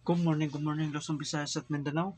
Good morning Luzon, Visayas at Mindanao.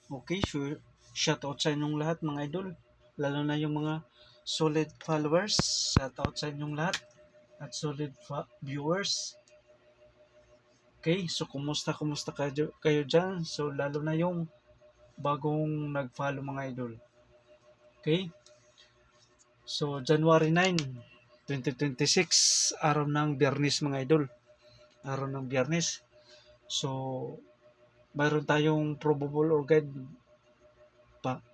Okay, sure. Shout out sa inyong lahat mga idol. Lalo na yung mga solid followers. Shout out sa inyong lahat. At solid viewers. Okay, so kumusta kayo dyan? So lalo na yung bagong nag-follow mga idol. Okay, so January 9, 2026, araw ng Biyernes mga idol. Araw ng Biyernes. So, mayroon tayong probable or guide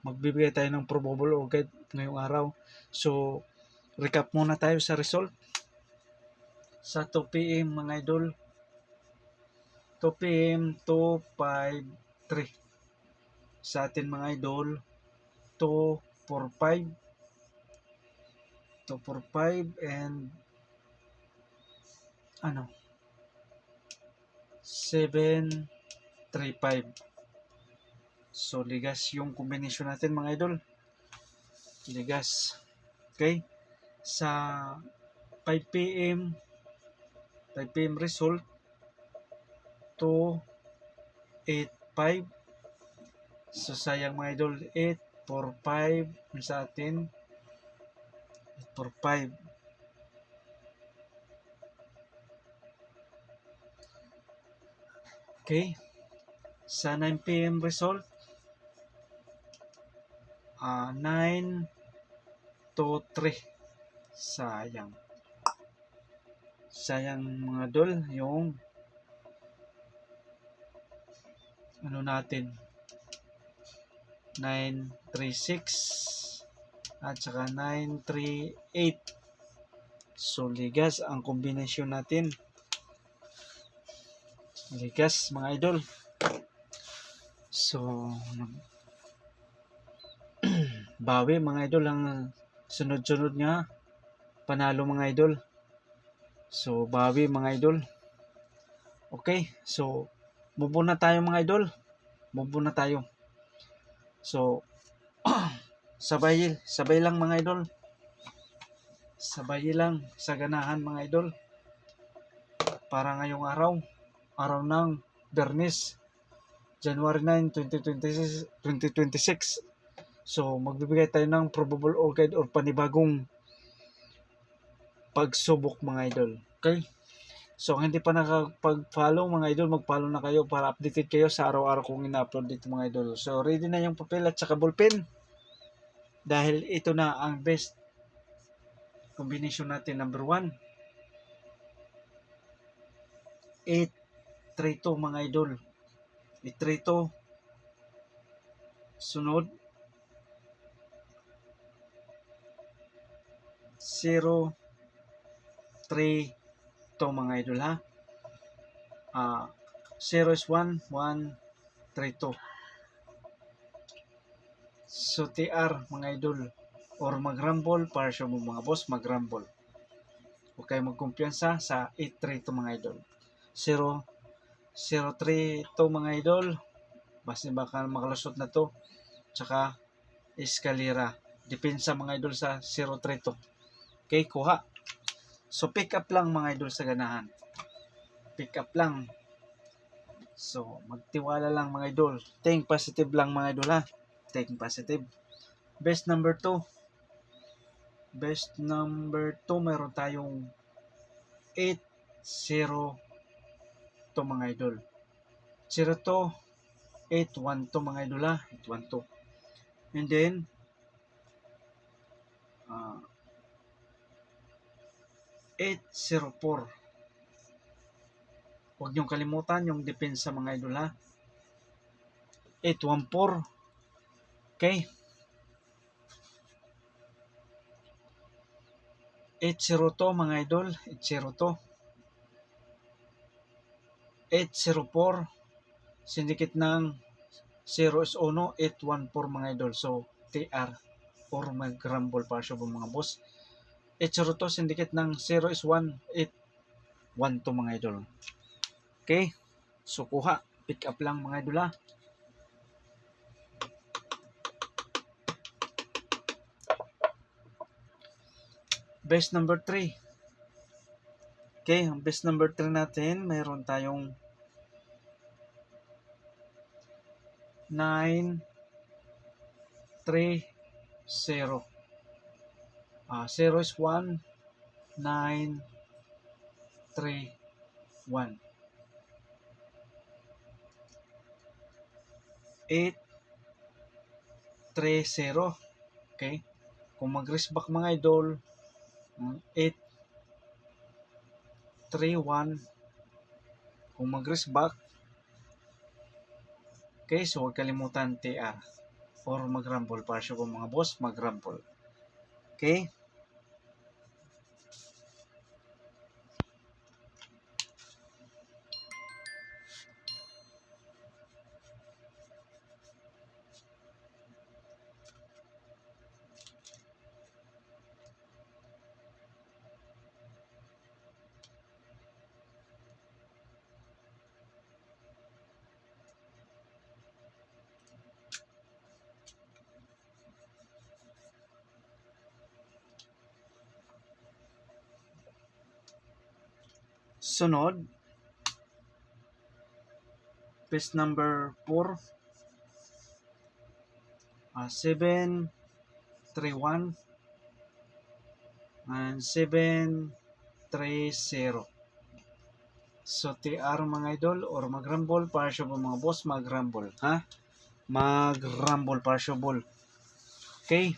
magbibigay tayo ng probable or guide ngayong araw. So, recap muna tayo sa result. Sa 2 p.m. mga idol, 2 p.m. 253. Sa atin mga idol, 245. 245 and 735. So, ligas yung combination natin mga idol. Ligas. Okay? Sa 5 p.m. Result, 285. So, sayang mga idol, 845 sa atin. 845. Okay. Sa 9 p.m. result, 9 to 3. Sayang. Sayang mga idol, yung natin 936 at saka 938. So ligas ang kombinasyon natin. Ligas mga idol. So bawi mga idol ang sunod-sunod nga panalo mga idol. So bawi mga idol. Okay, so move na tayo mga idol. Move na tayo. So sabay lang mga idol. Sabay lang sa ganahan mga idol. Para ngayong araw ng Biyernes, January 9, 2026. So magbibigay tayo ng probable or guide or panibagong pagsubok mga idol. Okay? So kung hindi pa nakapag-follow mga idol, mag-follow na kayo para updated kayo sa araw-araw kong ina-upload dito mga idol. So ready na yung papel at saka ballpen. Dahil ito na ang best combination natin. Number 1, 832 mga idol. 832. Sunod, 032 mga idol ha. 0 is 1, 1, 3, 2. So TR mga idol, or mag-rumble para sa mga boss, mag-rumble. Huwag kayo magkumpiyansa sa 832 mga idol. 032 mga idol, basta baka makalusot na to. Tsaka eskalera, depensa mga idol sa 032. Okay, kuha. So pick up lang mga idol sa ganahan. Pick up lang. So magtiwala lang mga idol. Think positive lang mga idol ha. Think positive. Best number 2. Best number 2, meron tayong 802 mga idol. 02, 812 mga idol ha. 812. And then, 804. Huwag niyong kalimutan yung depensa mga idol ha. 814. Okay. 802 mga idol. 802. 804. Sindikit ng 0 is 1. 814 mga idol. So, TR or mag-rumble para sa mga boss. 802 sindikit ng 0 is 1. 812 mga idol. Okay. So, kuha. Pick up lang mga idol ha. Best number 3. Okay, ang best number 3 natin, mayroon tayong 9, 3, 0. 0 is 1, 9, 3, 1. 8, 3, 0. Okay? Kung mag-risk back mga idol, 8, 3, 1. Kung mag-risk back, okay, so huwag kalimutan TR or mag-rumble para siya kung mga boss mag-rumble. Okay? Sunod, piece number 4, 7, 3, 1, and 7, 3, 0. So, TR mga idol or mag-rumble para siya mga boss mag-rumble. Ha? Mag-rumble para siya ball. Okay?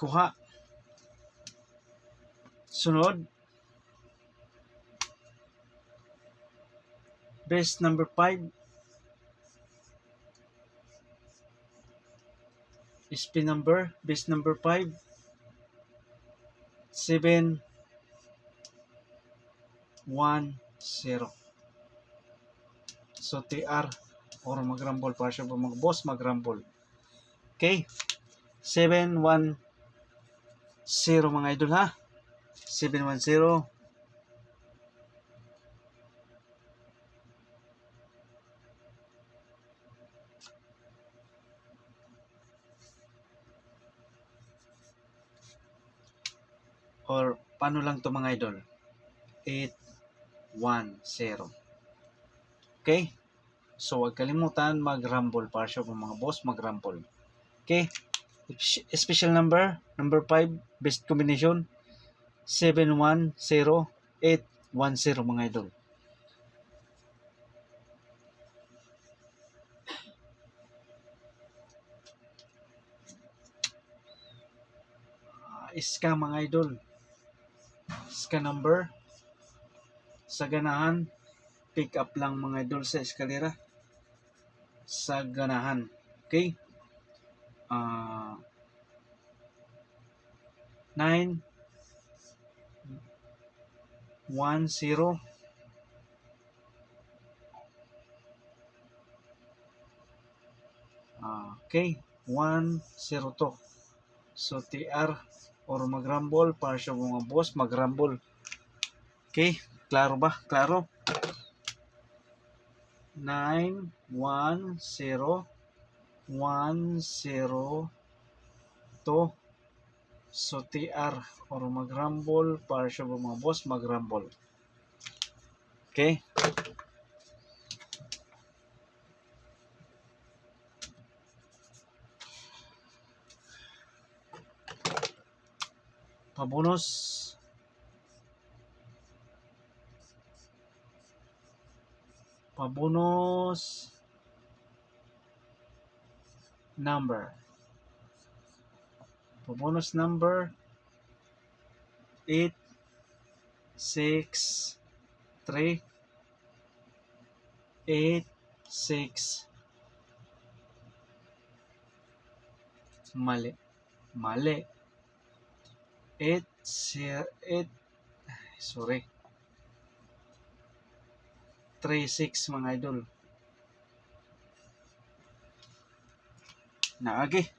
Kuha. Sunod, base number 5, SP number, base number 5, 7, 1, 0. So, TR or mag-rumble para siya mga boss mag-rumble. Okay? 7, 1, 0 mga idol ha. 7, 1, 0. Or paano lang to mga idol? 8, 1, 0. Okay? So, huwag kalimutan mag-rumble para siya mga boss mag-rumble. Okay? Special number 5, best combination, 7, 1, 0, 8, 1, 0 mga idol. Iska mga idol. Iska number. Sa ganahan, pick up lang mga idol sa eskalera. Sa ganahan. Okay? 9, 1, 0. Okay, 1, 0 to. So, TR or mag-rumble para siya mga boss mag-rumble. Okay, klaro ba? Klaro? 9, 1, 0, 1, 0 to. So, TR or mag-rumble para siya mga boss mag-rumble. Okay? Pabonus number. Pabonus number 8, 6, 3, 8, 6. Mali. 8, 8, sorry. 3, 6 mga idol. Naagi.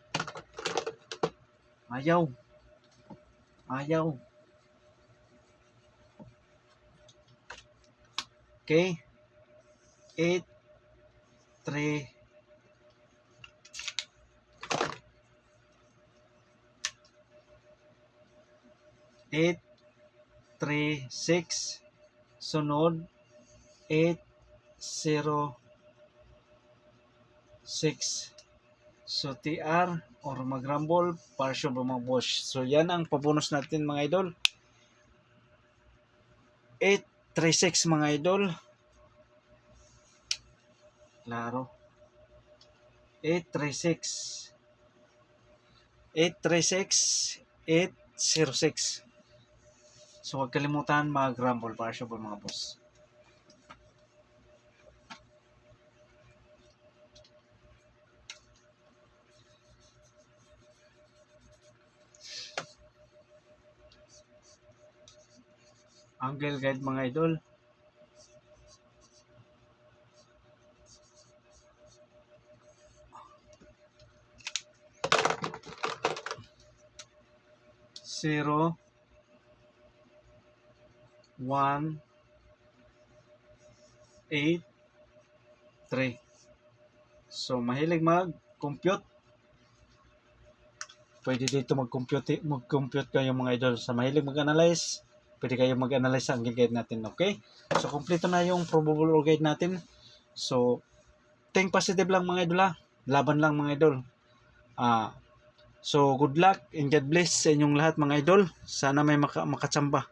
Ayaw. Okay. 8, 3, 836. Sunod 806. So TR or mag-rumble partial ba mga boss. So yan ang pabonus natin mga idol. 836 mga idol. Klaro. 836. 806. So huwag kalimutan mag-rumble partial ba mga boss. Angle guide mga idol. Zero, 1, 8, 3. So mahilig mag-compute. Pwede dito mag-compute kayo mga idol. Sa mahilig mag-analyze, pwede kayo mag-analyze sa angle guide natin, okay? So kompleto na yung probable or guide natin. So think positive lang mga idol ha. Laban lang mga idol. So good luck and God bless sa inyong lahat mga idol. Sana may makatsamba.